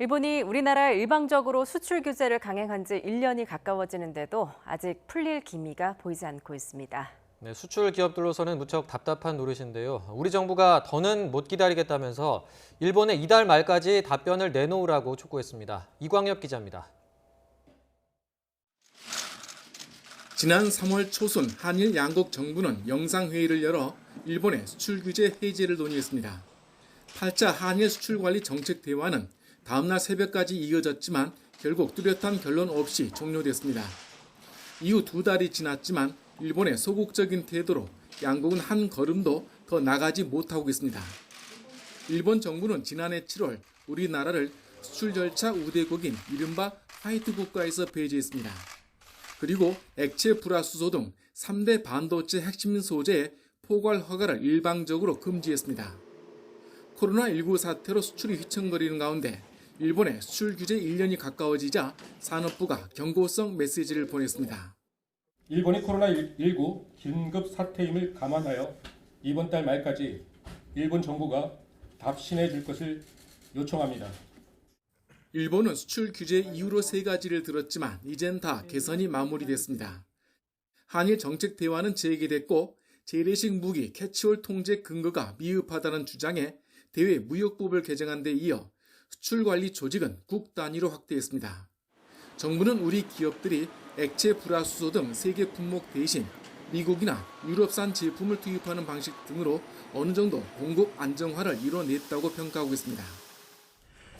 일본이 우리나라에 일방적으로 수출 규제를 강행한 지 1년이 가까워지는데도 아직 풀릴 기미가 보이지 않고 있습니다. 네, 수출 기업들로서는 무척 답답한 노릇인데요. 우리 정부가 더는 못 기다리겠다면서 일본에 이달 말까지 답변을 내놓으라고 촉구했습니다. 이광엽 기자입니다. 지난 3월 초순 한일 양국 정부는 영상회의를 열어 일본의 수출 규제 해제를 논의했습니다. 8차 한일 수출관리 정책 대화는 다음날 새벽까지 이어졌지만 결국 뚜렷한 결론 없이 종료됐습니다. 이후 2달이 지났지만 일본의 소극적인 태도로 양국은 한 걸음도 더 나가지 못하고 있습니다. 일본 정부는 지난해 7월 우리나라를 수출 절차 우대국인 이른바 화이트 국가에서 배제했습니다. 그리고 액체 불화수소 등 3대 반도체 핵심 소재의 포괄 허가를 일방적으로 금지했습니다. 코로나19 사태로 수출이 휘청거리는 가운데 일본의 수출 규제 1년이 가까워지자 산업부가 경고성 메시지를 보냈습니다. 일본이 코로나19 긴급 사태임을 감안하여 이번 달 말까지 일본 정부가 답신해 줄 것을 요청합니다. 일본은 수출 규제 이유로 3가지를 들었지만 이젠 다 개선이 마무리됐습니다. 한일 정책 대화는 재개됐고 재래식 무기 캐치홀 통제 근거가 미흡하다는 주장에 대외 무역법을 개정한 데 이어 수출관리 조직은 국 단위로 확대했습니다. 정부는 우리 기업들이 액체 불화수소 등 세계 품목 대신 미국이나 유럽산 제품을 투입하는 방식 등으로 어느 정도 공급 안정화를 이뤄냈다고 평가하고 있습니다.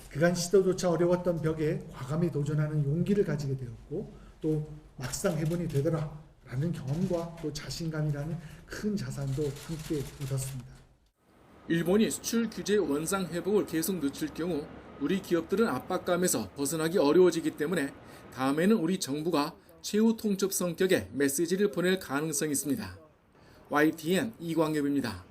그간 시도조차 어려웠던 벽에 과감히 도전하는 용기를 가지게 되었고 또 막상 해본이 되더라라는 경험과 또 자신감이라는 큰 자산도 함께 얻었습니다. 일본이 수출 규제 원상 회복을 계속 늦출 경우 우리 기업들은 압박감에서 벗어나기 어려워지기 때문에 다음에는 우리 정부가 최후 통첩 성격의 메시지를 보낼 가능성이 있습니다. YTN 이광엽입니다.